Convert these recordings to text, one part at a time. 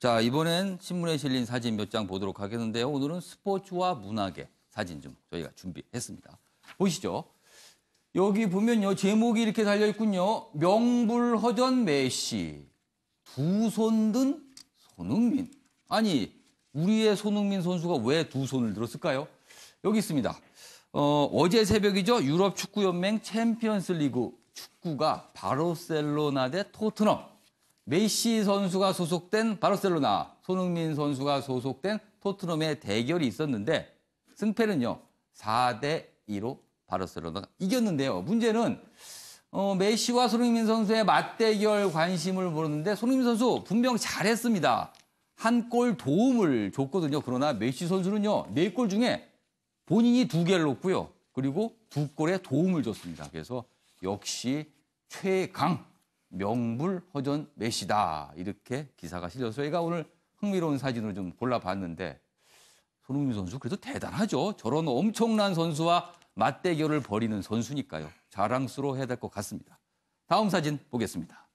자, 이번엔 신문에 실린 사진 몇 장 보도록 하겠는데요. 오늘은 스포츠와 문학의 사진 좀 저희가 준비했습니다. 보시죠. 여기 보면요. 제목이 이렇게 달려있군요. 명불허전 메시, 두 손 든 손흥민. 아니, 우리의 손흥민 선수가 왜 두 손을 들었을까요? 여기 있습니다. 어제 새벽이죠. 유럽 축구연맹 챔피언스 리그 축구가 바르셀로나 대 토트넘. 메시 선수가 소속된 바르셀로나, 손흥민 선수가 소속된 토트넘의 대결이 있었는데 승패는요. 4대 2로 바르셀로나가 이겼는데요. 문제는 메시와 손흥민 선수의 맞대결 관심을 모르는데 손흥민 선수 분명 잘했습니다. 한 골 도움을 줬거든요. 그러나 메시 선수는요. 4골 중에 본인이 2개를 넣었고요. 그리고 2골에 도움을 줬습니다. 그래서 역시 최강 명불허전 메시다. 이렇게 기사가 실려서 저희가 오늘 흥미로운 사진을 좀 골라봤는데 손흥민 선수 그래도 대단하죠. 저런 엄청난 선수와 맞대결을 벌이는 선수니까요. 자랑스러워해야 될 것 같습니다. 다음 사진 보겠습니다.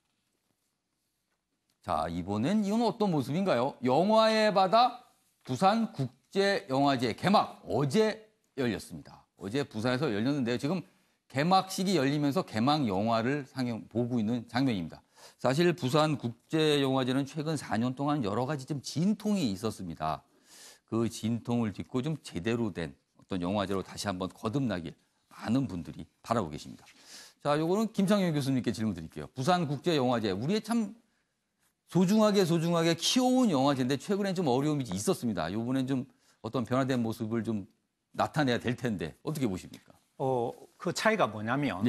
자, 이번엔 이건 어떤 모습인가요? 영화의 바다 부산국제영화제 개막 어제 열렸습니다. 어제 부산에서 열렸는데요. 지금 개막식이 열리면서 개막 영화를 보고 있는 장면입니다. 사실 부산국제영화제는 최근 4년 동안 여러 가지 좀 진통이 있었습니다. 그 진통을 딛고 좀 제대로 된 어떤 영화제로 다시 한번 거듭나길 많은 분들이 바라고 계십니다. 자, 요거는 김창현 교수님께 질문 드릴게요. 부산국제영화제, 우리의 참 소중하게 키워온 영화제인데 최근에 좀 어려움이 있었습니다. 요번엔 좀 어떤 변화된 모습을 좀 나타내야 될 텐데 어떻게 보십니까? 그 차이가 뭐냐면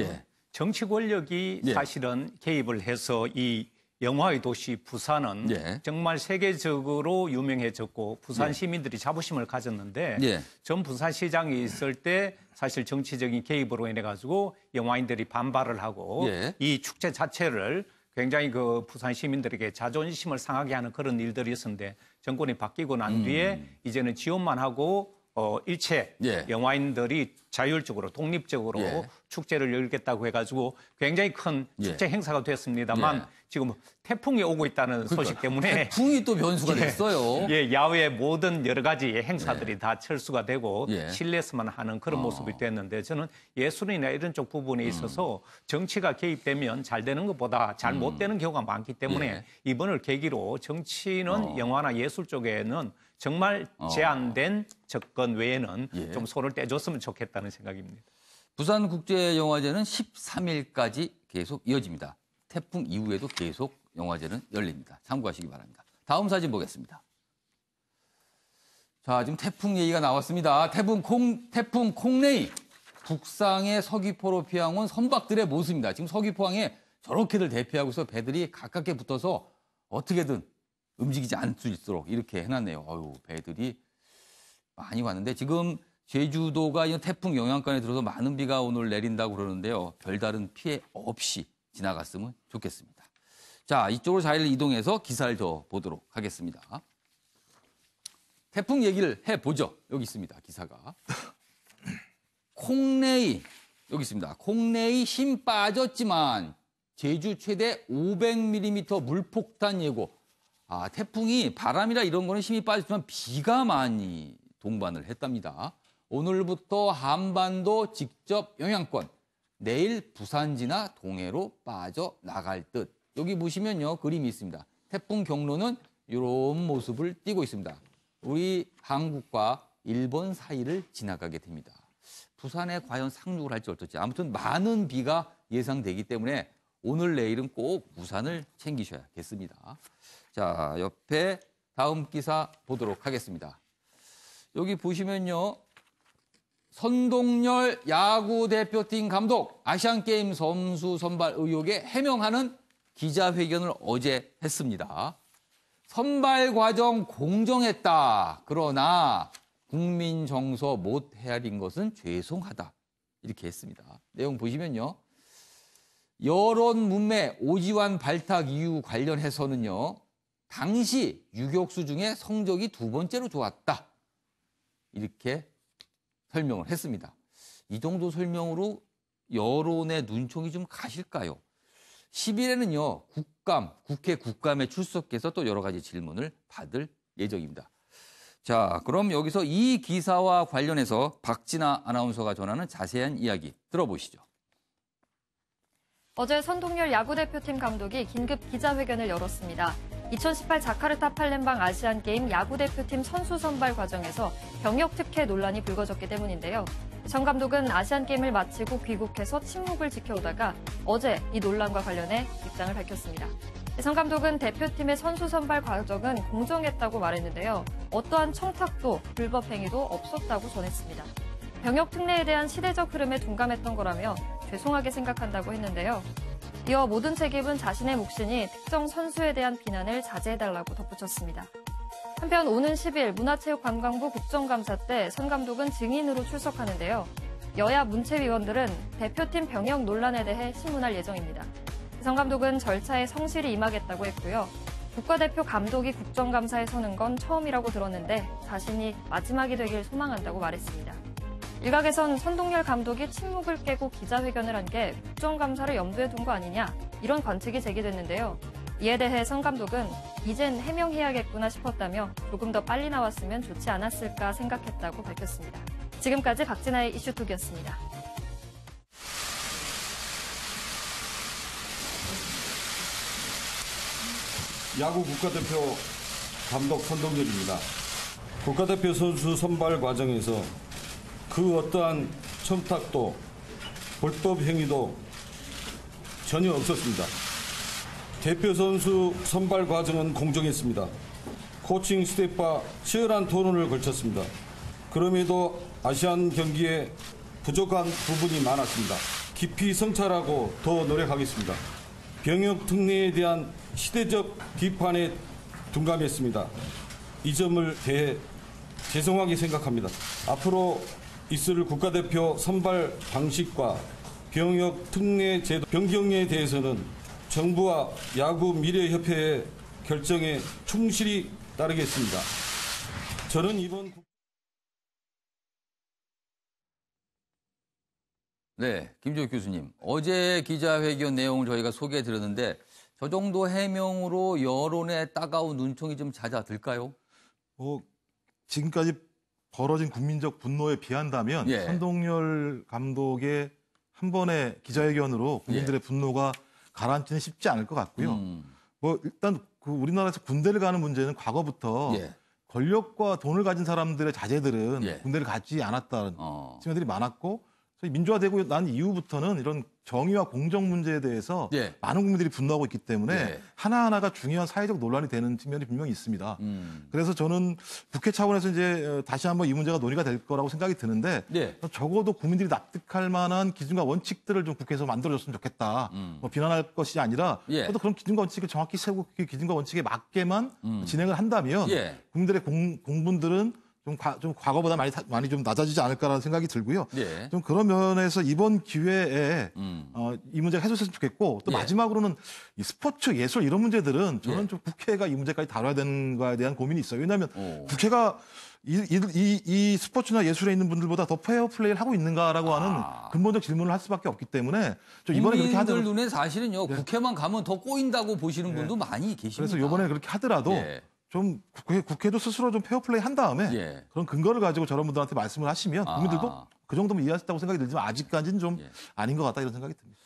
정치 권력이 사실은 개입을 해서 이 영화의 도시 부산은 정말 세계적으로 유명해졌고 부산 시민들이 자부심을 가졌는데 전 부산시장이 있을 때 사실 정치적인 개입으로 인해 가지고 영화인들이 반발을 하고 이 축제 자체를 굉장히 그 부산 시민들에게 자존심을 상하게 하는 그런 일들이 있었는데 정권이 바뀌고 난 뒤에 이제는 지원만 하고 일체 영화인들이 자율적으로 독립적으로 축제를 열겠다고 해가지고 굉장히 큰 축제 행사가 됐습니다만 지금 태풍이 오고 있다는 소식 때문에 태풍이 또 변수가 됐어요. 야외 모든 여러 가지 행사들이 다 철수가 되고 실내에서만 하는 그런 모습이 됐는데 저는 예술이나 이런 쪽 부분에 있어서 정치가 개입되면 잘 되는 것보다 잘 못 되는 경우가 많기 때문에 이번을 계기로 정치는 영화나 예술 쪽에는 정말 제한된 접근 외에는 좀 손을 떼줬으면 좋겠다는 생각입니다. 부산국제영화제는 13일까지 계속 이어집니다. 태풍 이후에도 계속 영화제는 열립니다. 참고하시기 바랍니다. 다음 사진 보겠습니다. 자, 지금 태풍 얘기가 나왔습니다. 태풍 콩레이. 북상의 서귀포로 피항 온 선박들의 모습입니다. 지금 서귀포항에 저렇게들 대피하고 있어 배들이 가깝게 붙어서 어떻게든 움직이지 않을 수 있도록 이렇게 해놨네요. 어휴, 배들이 많이 왔는데 지금 제주도가 이 태풍 영향권에 들어서 많은 비가 오늘 내린다고 그러는데요. 별다른 피해 없이 지나갔으면 좋겠습니다. 자, 이쪽으로 잘 이동해서 기사를 더 보도록 하겠습니다. 태풍 얘기를 해보죠. 여기 있습니다. 기사가. 콩레이, 여기 있습니다. 콩레이 힘 빠졌지만 제주 최대 500mm 물폭탄 예고. 태풍이 바람이라 이런 거는 힘이 빠졌지만 비가 많이 동반을 했답니다. 오늘부터 한반도 직접 영향권, 내일 부산지나 동해로 빠져나갈 듯. 여기 보시면요, 그림이 있습니다. 태풍 경로는 이런 모습을 띠고 있습니다. 우리 한국과 일본 사이를 지나가게 됩니다. 부산에 과연 상륙을 할지 어떨지. 아무튼 많은 비가 예상되기 때문에 오늘 내일은 꼭 우산을 챙기셔야겠습니다. 자, 옆에 다음 기사 보도록 하겠습니다. 여기 보시면요. 선동열 야구 대표팀 감독 아시안게임 선수 선발 의혹에 해명하는 기자회견을 어제 했습니다. 선발 과정 공정했다. 그러나 국민 정서 못 헤아린 것은 죄송하다. 이렇게 했습니다. 내용 보시면요. 여론 문매 오지환 발탁 이유 관련해서는요. 당시 유격수 중에 성적이 2번째로 좋았다. 이렇게 설명을 했습니다. 이 정도 설명으로 여론의 눈총이 좀 가실까요? 10일에는요, 국회 국감에 출석해서 또 여러 가지 질문을 받을 예정입니다. 자, 그럼 여기서 이 기사와 관련해서 박진아 아나운서가 전하는 자세한 이야기 들어보시죠. 어제 선동열 야구대표팀 감독이 긴급 기자회견을 열었습니다. 2018 자카르타 팔렘방 아시안게임 야구대표팀 선수 선발 과정에서 병역 특혜 논란이 불거졌기 때문인데요. 정 감독은 아시안게임을 마치고 귀국해서 침묵을 지켜오다가 어제 이 논란과 관련해 입장을 밝혔습니다. 정 감독은 대표팀의 선수 선발 과정은 공정했다고 말했는데요. 어떠한 청탁도 불법 행위도 없었다고 전했습니다. 병역 특례에 대한 시대적 흐름에 둔감했던 거라며 죄송하게 생각한다고 했는데요. 이어 모든 책임은 자신의 몫이니 특정 선수에 대한 비난을 자제해달라고 덧붙였습니다. 한편 오는 10일 문화체육관광부 국정감사 때 선 감독은 증인으로 출석하는데요. 여야 문체위원들은 대표팀 병역 논란에 대해 신문할 예정입니다. 선 감독은 절차에 성실히 임하겠다고 했고요. 국가대표 감독이 국정감사에 서는 건 처음이라고 들었는데 자신이 마지막이 되길 소망한다고 말했습니다. 일각에선 선동열 감독이 침묵을 깨고 기자회견을 한 게 국정감사를 염두에 둔 거 아니냐 이런 관측이 제기됐는데요. 이에 대해 선 감독은 이젠 해명해야겠구나 싶었다며 조금 더 빨리 나왔으면 좋지 않았을까 생각했다고 밝혔습니다. 지금까지 박진아의 이슈톡이었습니다. 야구 국가대표 감독 선동열입니다. 국가대표 선수 선발 과정에서 그 어떠한 청탁도 불법 행위도 전혀 없었습니다. 대표 선수 선발 과정은 공정했습니다. 코칭 스태프와 치열한 토론을 걸쳤습니다. 그럼에도 아시안 경기에 부족한 부분이 많았습니다. 깊이 성찰하고 더 노력하겠습니다. 병역 특례에 대한 시대적 비판에 둔감했습니다. 이 점을 대해 죄송하게 생각합니다. 앞으로 있을 국가대표 선발 방식과 병역 특례 제도 변경에 대해서는 정부와 야구 미래협회의 결정에 충실히 따르겠습니다. 저는 이번 네, 김종욱 교수님. 어제 기자회견 내용을 저희가 소개해드렸는데 저 정도 해명으로 여론의 따가운 눈총이 좀 잦아들까요? 지금까지 벌어진 국민적 분노에 비한다면 예. 선동열 감독의 한 번의 기자회견으로 국민들의 분노가 가라앉지는 쉽지 않을 것 같고요. 일단 우리나라에서 군대를 가는 문제는 과거부터 권력과 돈을 가진 사람들의 자제들은 군대를 가지 않았다는 측면들이 많았고 민주화되고 난 이후부터는 이런 정의와 공정 문제에 대해서 많은 국민들이 분노하고 있기 때문에 하나하나가 중요한 사회적 논란이 되는 측면이 분명히 있습니다. 그래서 저는 국회 차원에서 이제 다시 한번 이 문제가 논의가 될 거라고 생각이 드는데 적어도 국민들이 납득할 만한 기준과 원칙들을 좀 국회에서 만들어줬으면 좋겠다. 비난할 것이 아니라 또 그런 기준과 원칙을 정확히 세우고 그 기준과 원칙에 맞게만 진행을 한다면 국민들의 공분들은 좀 과거보다 많이 좀 낮아지지 않을까라는 생각이 들고요. 좀 그런 면에서 이번 기회에 이 문제가 해소됐으면 좋겠고 또 마지막으로는 이 스포츠 예술 이런 문제들은 저는 좀 국회가 이 문제까지 다뤄야 되는 거에 대한 고민이 있어요. 왜냐하면 국회가 이 스포츠나 예술에 있는 분들보다 더 페어 플레이를 하고 있는가라고 하는 근본적 질문을 할 수밖에 없기 때문에 이번에 그렇게 하더라도 눈에 사실은요 국회만 가면 더 꼬인다고 보시는 분도 많이 계십니다. 그래서 이번에 그렇게 하더라도 좀 국회도 스스로 좀 페어플레이 한 다음에 그런 근거를 가지고 저런 분들한테 말씀을 하시면 국민들도 그 정도면 이해하셨다고 생각이 들지만 아직까지는 좀 아닌 것 같다 이런 생각이 듭니다.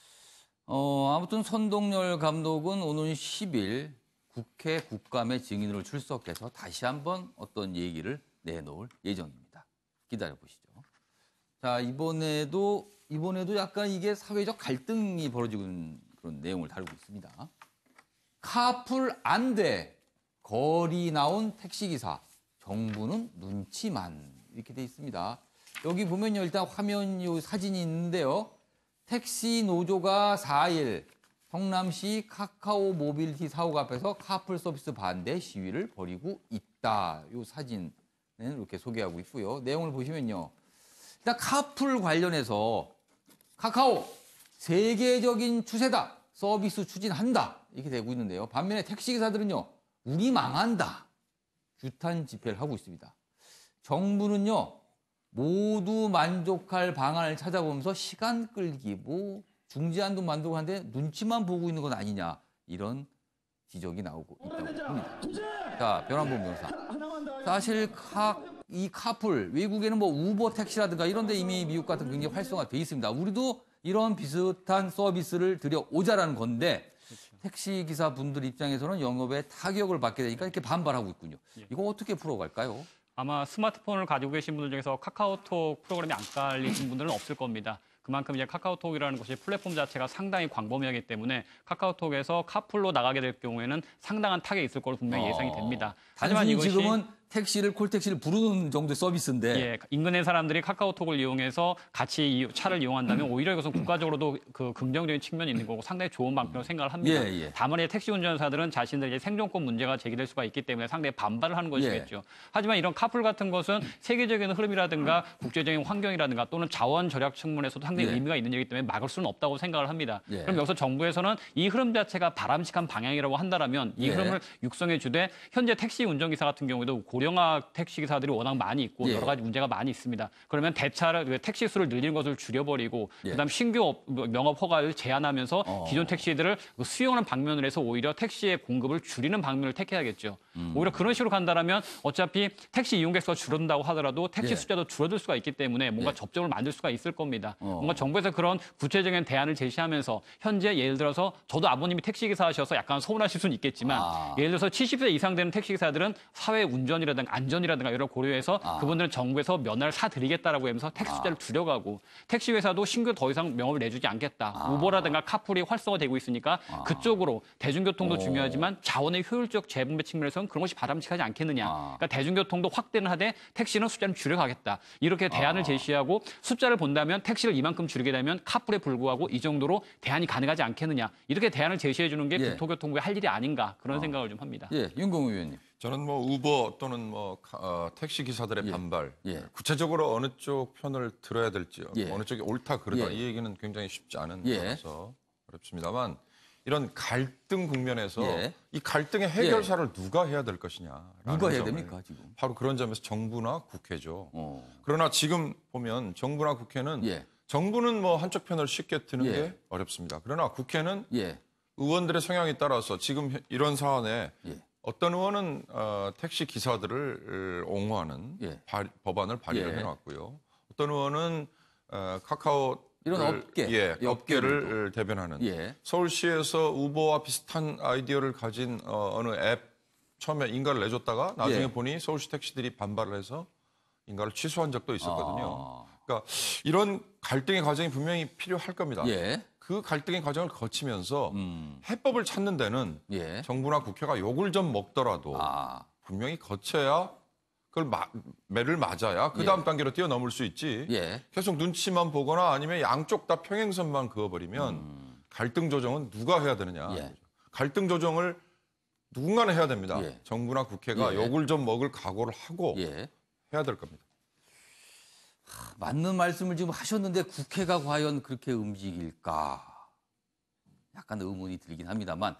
아무튼 선동열 감독은 오는 10일 국회 국감에 증인으로 출석해서 다시 한번 어떤 얘기를 내놓을 예정입니다. 기다려보시죠. 자, 이번에도 약간 이게 사회적 갈등이 벌어지고 있는 그런 내용을 다루고 있습니다. 카풀 안 돼. 거리 나온 택시기사, 정부는 눈치만 이렇게 돼 있습니다. 여기 보면요, 일단 화면 요 사진이 있는데요. 택시 노조가 4일 성남시 카카오 모빌리티 사옥 앞에서 카풀 서비스 반대 시위를 벌이고 있다. 요 사진은 이렇게 소개하고 있고요. 내용을 보시면요. 일단 카풀 관련해서 카카오 세계적인 추세다. 서비스 추진한다. 이렇게 되고 있는데요. 반면에 택시기사들은요. 우리 망한다. 규탄 집회를 하고 있습니다. 정부는요. 모두 만족할 방안을 찾아보면서 시간 끌기, 중지안도 만들고 하는데 눈치만 보고 있는 건 아니냐 이런 지적이 나오고 있다고 합니다. 자, 변환봉 변호사. 사실 이 카풀 외국에는 뭐 우버 택시라든가 이런 데 이미 미국 같은 굉장히 활성화돼 있습니다. 우리도 이런 비슷한 서비스를 들여오자라는 건데 택시 기사 분들 입장에서는 영업에 타격을 받게 되니까 이렇게 반발하고 있군요. 이거 어떻게 풀어갈까요? 아마 스마트폰을 가지고 계신 분들 중에서 카카오톡 프로그램이 안 깔리신 분들은 없을 겁니다. 그만큼 이제 카카오톡이라는 것이 플랫폼 자체가 상당히 광범위하기 때문에 카카오톡에서 카풀로 나가게 될 경우에는 상당한 타격이 있을 걸로 분명히 예상이 됩니다. 하지만 단순히 이것이 지금은 콜택시를 부르는 정도의 서비스인데 예, 인근의 사람들이 카카오톡을 이용해서 같이 차를 이용한다면 오히려 이것은 국가적으로도 그 긍정적인 측면이 있는 거고 상당히 좋은 방법으로 생각을 합니다. 예, 예. 다만 다만 택시 운전사들은 자신들의 생존권 문제가 제기될 수가 있기 때문에 상당히 반발을 하는 것이겠죠. 하지만 이런 카풀 같은 것은 세계적인 흐름이라든가 국제적인 환경이라든가 또는 자원 절약 측면에서도 상당히 의미가 있는 일이기 때문에 막을 수는 없다고 생각을 합니다. 그럼 여기서 정부에서는 이 흐름 자체가 바람직한 방향이라고 한다면 이 흐름을 육성해 주되 현재 택시 운전기사 같은 경우에도 고령화 택시 기사들이 워낙 많이 있고 여러 가지 문제가 많이 있습니다. 그러면 택시 수를 늘리는 것을 줄여버리고 그다음 신규 영업 허가를 제한하면서 기존 택시들을 수용하는 방면을 해서 오히려 택시의 공급을 줄이는 방면을 택해야겠죠. 오히려 그런 식으로 간다라면 어차피 택시 이용객 수가 줄어든다고 하더라도 택시 숫자도 줄어들 수가 있기 때문에 뭔가 접점을 만들 수가 있을 겁니다. 뭔가 정부에서 그런 구체적인 대안을 제시하면서 현재 예를 들어서 저도 아버님이 택시 기사하셔서 약간 서운하실 수는 있겠지만 예를 들어서 70세 이상 되는 택시 기사들은 사회 운전이라든가 안전이라든가 이런 고려해서 그분들은 정부에서 면허를 사드리겠다라고 하면서 택시 숫자를 줄여가고 택시 회사도 신규 더 이상 명업을 내주지 않겠다. 우버라든가 카풀이 활성화되고 있으니까 그쪽으로 대중교통도 중요하지만 자원의 효율적 재분배 측면에서는 그런 것이 바람직하지 않겠느냐. 그러니까 대중교통도 확대는 하되 택시는 숫자를 줄여가겠다. 이렇게 대안을 제시하고 숫자를 본다면 택시를 이만큼 줄이게 되면 카풀에 불구하고 이 정도로 대안이 가능하지 않겠느냐. 이렇게 대안을 제시해 주는 게 국토교통부의 할 일이 아닌가 그런 생각을 좀 합니다. 예, 윤공우 의원님. 저는 뭐 우버 또는 뭐 택시 기사들의 반발, 구체적으로 어느 쪽 편을 들어야 될지요, 어느 쪽이 옳다 그르다 이 얘기는 굉장히 쉽지 않은 거라서 어렵습니다만 이런 갈등 국면에서 이 갈등의 해결사를 누가 해야 될 것이냐. 누가 해야 됩니까 지금? 바로 그런 점에서 정부나 국회죠. 그러나 지금 보면 정부나 국회는 정부는 뭐 한쪽 편을 쉽게 드는 게 어렵습니다. 그러나 국회는 의원들의 성향에 따라서 지금 이런 사안에 어떤 의원은 택시 기사들을 옹호하는 법안을 발의를 해놨고요. 어떤 의원은 카카오 이런 업계를 대변하는 서울시에서 우버와 비슷한 아이디어를 가진 어느 앱 처음에 인가를 내줬다가 나중에 보니 서울시 택시들이 반발을 해서 인가를 취소한 적도 있었거든요. 그러니까 이런 갈등의 과정이 분명히 필요할 겁니다. 그 갈등의 과정을 거치면서 해법을 찾는 데는 정부나 국회가 욕을 좀 먹더라도 분명히 거쳐야 그걸 매를 맞아야 그 다음 단계로 뛰어넘을 수 있지. 계속 눈치만 보거나 아니면 양쪽 다 평행선만 그어버리면 갈등 조정은 누가 해야 되느냐. 갈등 조정을 누군가는 해야 됩니다. 정부나 국회가 욕을 좀 먹을 각오를 하고 해야 될 겁니다. 맞는 말씀을 지금 하셨는데 국회가 과연 그렇게 움직일까? 약간 의문이 들긴 합니다만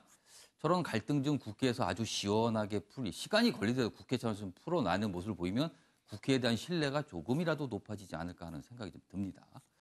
저런 갈등 중 국회에서 아주 시원하게 시간이 걸리더라도 국회 차원에서 풀어나는 모습을 보이면 국회에 대한 신뢰가 조금이라도 높아지지 않을까 하는 생각이 좀 듭니다.